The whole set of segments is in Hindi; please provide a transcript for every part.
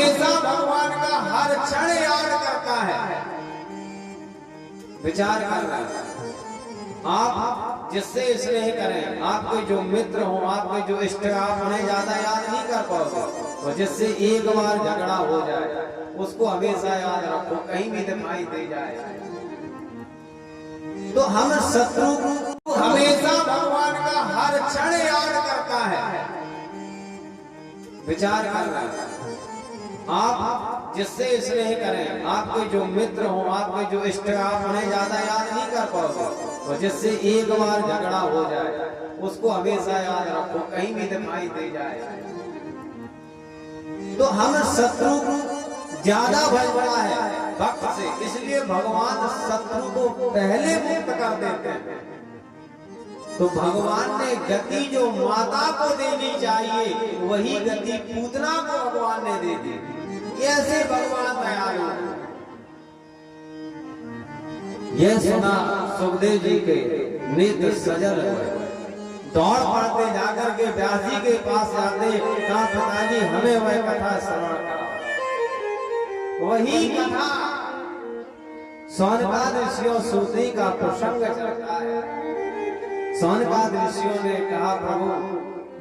हमेशा भगवान का हर क्षण याद करता है। विचार करना, आप जिससे स्नेह करें, आपके जो मित्र हो, आपके जो इष्ट, आप उन्हें ज्यादा याद नहीं कर पाओगे। और जिससे एक बार झगड़ा हो जाए उसको हमेशा याद रखो, कहीं भी दिखाई दे जाए तो हम शत्रु को हमेशा भगवान का हर क्षण याद करता है। विचार करना, आप जिससे स्नेह करें, आपके जो मित्र हो, आपके जो इष्ट, आप उन्हें ज्यादा याद नहीं कर पाओगे। और जिससे एक बार झगड़ा हो जाए उसको हमेशा याद रखो, कहीं भी दिखाई दे जाए तो हम शत्रु ज्यादा भजता है भक्त से, इसलिए भगवान शत्रु को पहले मुक्त कर देते हैं। तो भगवान ने गति जो माता को देनी चाहिए वही गति पूतना को भगवान ने दे दी। ऐसे भगवान दयालु। यह सुना सुखदेव जी के नेत्र सजल हुए, दौड़ पड़ते जाकर के व्यास जी के पास जाते, कहा पिताजी हमें वह कथा श्रवण करा। वही कथा सौनकादि ऋषियों सूत्री का प्रसंग चलता है। सौनकादि ऋषियों ने कहा प्रभु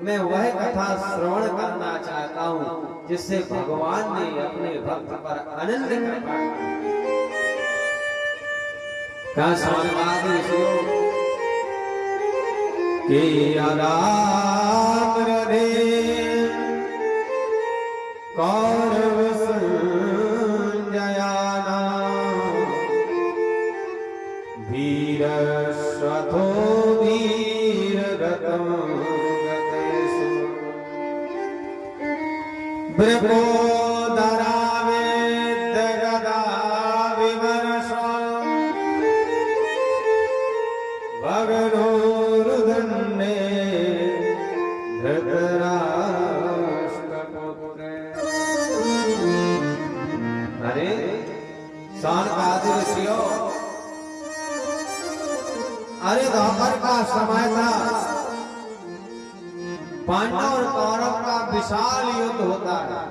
मैं वह कथा श्रवण करना चाहता हूँ जिससे भगवान ने अपने भक्त पर आनंद कृपा कहा। सौनकादि ऋषियों के आराम रहे कौरव वीर स्वथो वीर गतम गतेषु ब्रह्मो दरावेद गदा विमर्शं भगनो रुदन्ने धृतराष्ट्रपुत्रे। अरे सौनकादि ऋषियों, अरे दोपहर का समय था, पांडव और कौरव का विशाल युद्ध होता है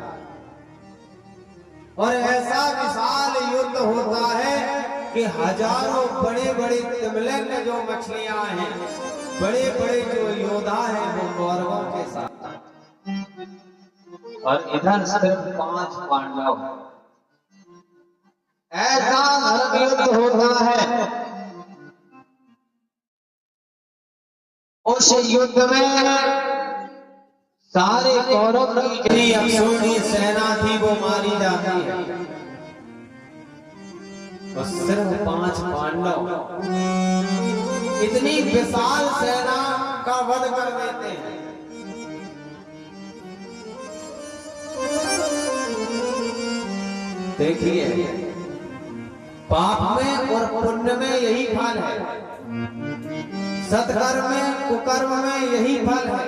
और ऐसा विशाल युद्ध होता है कि हजारों बड़े बड़े तिमिंगल जो मछलियां हैं, बड़े बड़े जो योद्धा हैं वो कौरवों के साथ, और इधर सिर्फ 5 पांडव। ऐसा नरक युद्ध होता है। उस युद्ध में सारे कौरव की जितनी अक्षौणी सेना थी वो मारी जाती है और सिर्फ 5 पांडव इतनी विशाल सेना का वध कर देते हैं। देखिए, पाप में और पुण्य में यही फल है, सत्कर्म में कुकर्म में यही फल है,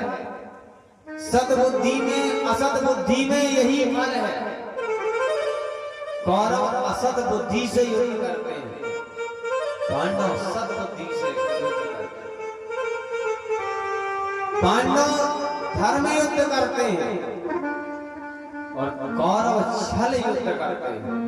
सद्बुद्धि में असद बुद्धि में यही फल है। कौरव असद बुद्धि से युद्ध करते हैं, पांडव सद्बुद्धि से युद्ध करते हैं। पांडव धर्म युद्ध करते हैं और कौरव छल युद्ध करते हैं।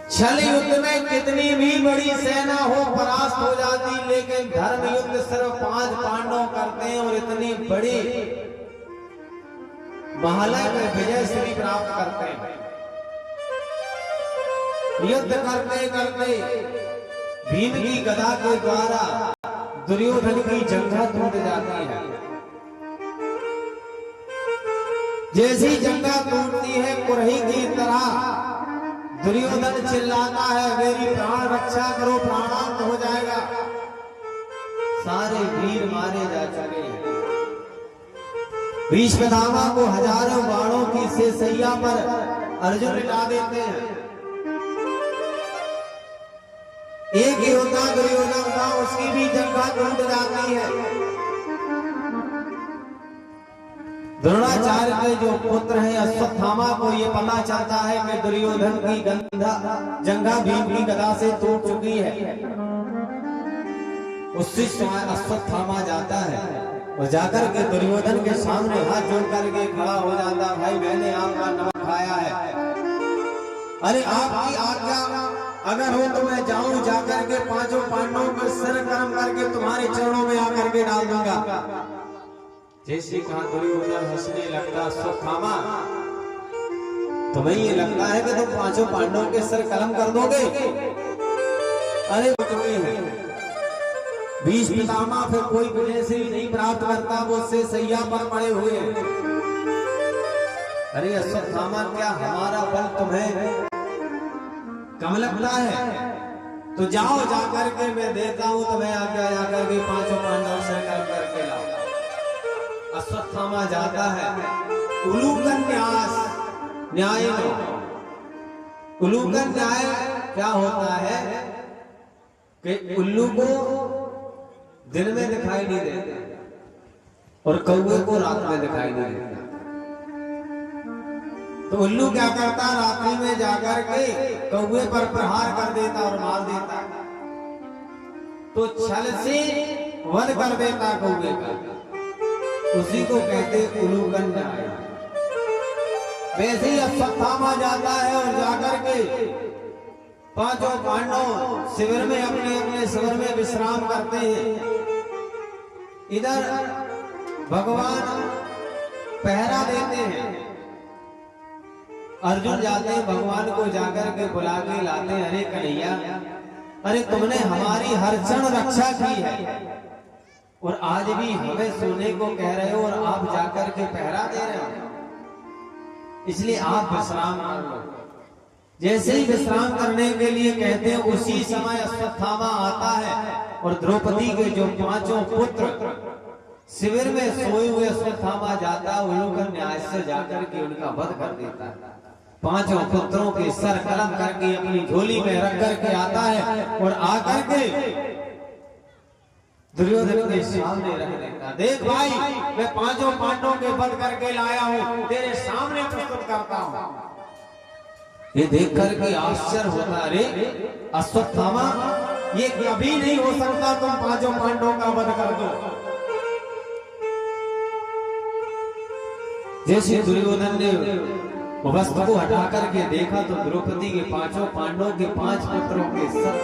छल युद्ध में कितनी भी बड़ी सेना हो परास्त हो जाती, लेकिन धर्म युद्ध सिर्फ 5 पांडव करते हैं और इतनी बड़ी महालय में विजय श्री प्राप्त करते हैं। युद्ध करते करते भीम की गदा के द्वारा दुर्योधन की जंघा टूट जाती है। जैसी जंघा टूटती है कुरही की तरह दुर्योधन चिल्लाता है मेरी प्राण रक्षा करो, प्राणांत हो जाएगा। सारे वीर मारे जा चुके हैं। भीष्म पितामह को हजारों बाणों की शेषैया पर अर्जुन लिटा देते हैं। एक योद्धा दुर्योधन था, उसकी भी जंघा टूट जाती है। द्रोणाचार्य के जो पुत्र हैं अश्वत्थामा को ये पता चलता है कि दुर्योधन की जंघा भीम की गदा से टूट चुकी है। उससे अश्वत्थामा जाता है और जाकर के दुर्योधन के सामने हाथ जोड़ करके खड़ा हो जाता, भाई मैंने आपका नमक खाया है, अरे आपकी आज्ञा अगर हो तो मैं जाऊं, जाकर के पांचों पांडवों को सिर कर्म करके तुम्हारे चरणों में आकर के डाल दूंगा। जैसे कहा दुर्योधन हंसने लगता, अश्वत्थामा तुम्हें ये लगता है कि तुम पांचों पांडवों के सिर कलम कर दोगे? अरे बीस पितामह फिर कोई विजय से ही नहीं प्राप्त करता, वो उससे सैया पर पड़े हुए हैं। अरे अश्वत्थामा क्या हमारा बल तुम्हें कम लगता है? तो जाओ, जाकर के मैं देता हूं तुम्हें आज्ञा, जाकर के पांचों पांडव से करके लाओ। अश्वत्थामा जाता है, उलूकन न्याय उलूकन न्याय क्या होता है कि उल्लू को दिन में दिखाई नहीं देता और कौवे को रात में दिखाई नहीं देता। तो उल्लू क्या करता, रात्रि में जाकर के कौवे पर प्रहार कर देता और मार देता, तो छल से वध कर देता कौवे का। उसी को कहते उलूकन न्याय। वैसे ही अश्वत्थामा जाता है और जाकर के पांचों पांडव शिविर में अपने अपने शिविर में विश्राम करते हैं। इधर भगवान पहरा देते हैं। अर्जुन जाते हैं, भगवान को जाकर के बुला के लाते हैं, अरे कन्हैया, अरे तुमने हमारी हर क्षण रक्षा की है और आज भी हमें सोने को कह रहे हो और आप जाकर के पहरा दे रहे हो, इसलिए आप विश्राम कर लो। जैसे ही विश्राम करने के लिए कहते हैं, उसी समय अश्वत्थामा आता है और द्रौपदी के जो पांचों पुत्र शिविर में सोए हुए अश्वत्थामा जाता, उलूकन न्याय से जाकर के उनका वध कर देता है। पांचों पुत्रों के सर कलम करके अपनी झोली में रख करके आता है और आकर के दुर्योधन के सामने रख देता, देख भाई मैं पांचों पांडवों के वध करके लाया हूं, तेरे सामने प्रस्तुत करता हूं। ये देख करके आश्चर्य होता, अरे अश्वत्थामा ये कभी नहीं हो सकता, तुम पांचों पांडवों का वध कर दो। जैसे दुर्योधन ने वस्त्र को हटा करके देखा तो द्रौपदी के पांचों पांडवों के पांच पुत्रों के सर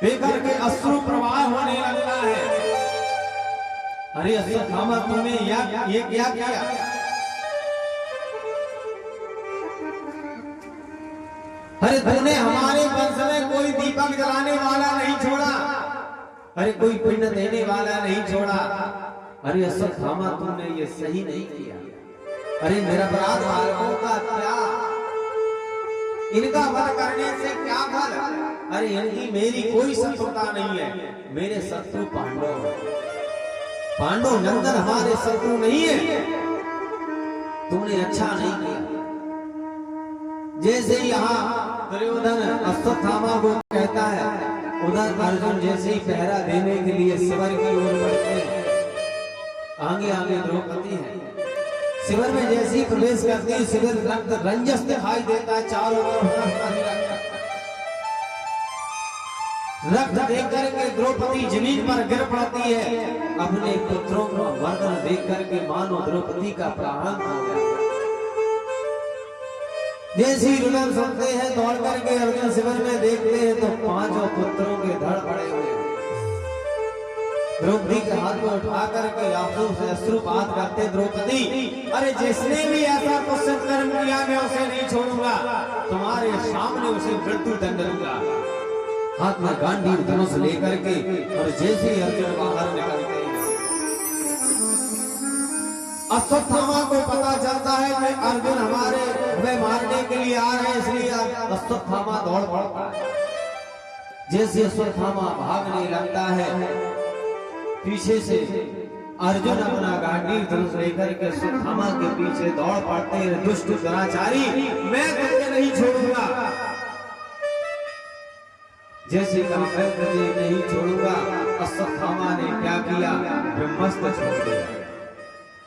देकर के अश्रु प्रवाह होने लगता है। अरे अश्वत्थामा तूने ये क्या किया? अरे तूने हमारे वंश में कोई दीपक जलाने वाला नहीं छोड़ा, अरे कोई पिंड देने वाला नहीं छोड़ा। अरे अश्वत्थामा तूने ये सही नहीं किया। अरे मेरा अपराध बालकों का क्या, इनका वध करने से क्या फल? अरे इनकी मेरी कोई शत्रुता नहीं है, मेरे शत्रु पांडव, पांडव नंदन हमारे शत्रु नहीं है। तूने अच्छा नहीं किया। जैसे ही यहाँ दुर्योधन अश्वत्थामा को कहता है, उधर अर्जुन जैसे ही पहरा देने के लिए शिविर की ओर बढ़ते हैं। आगे आगे द्रौपदी है, शिविर में जैसे ही प्रवेश करती है, शिविर रक्त रंजस दिखाई देता है, चारों तरफ रक्त देख करके द्रौपदी जमीन पर गिर पड़ती है। अपने पुत्रों का मर्दन देख करके मानो द्रौपदी का प्रारंभ हो गया। जैसे ही रुदन सुनते हैं, दौड़ करके अर्जुन शिविर में देखते हैं तो पांचों पुत्रों के धड़ पड़े हुए। द्रौपदी के हाथ में उठा करके आंसू से अश्रुपात करते, द्रौपदी अरे जिसने भी ऐसा कुछ कर्म किया मैं उसे नहीं छोड़ूंगा, तुम्हारे सामने उसे मृत्यु दंड दूंगा। हाथ में गांडीव धनुष लेकर के और जैसे ही अर्जुन बाहर निकलते हैं, अश्वत्थामा को पता चलता है कि अर्जुन हमें मारने के लिए आ रहे हैं, इसलिए अश्वत्थामा दौड़ पड़ता है। जैसे अश्वत्थामा भागने लगता है, पीछे से अर्जुन अपना गांडीव धनुष लेकर के अश्वत्थामा के पीछे दौड़ पड़ते हैं। दुष्ट दुराचारी, मैं तुझे नहीं छोड़ूंगा। जैसे कहा मैं तुझे नहीं छोड़ूंगा, अश्वत्थामा ने क्या किया, ब्रह्मास्त्र छोड़ दिया।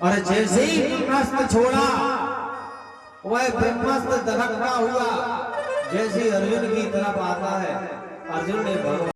और जैसे ही ब्रह्मास्त्र छोड़ा, वह ब्रह्मास्त्र धड़कता हुआ जैसे अर्जुन की तरफ आता है, अर्जुन ने भगवान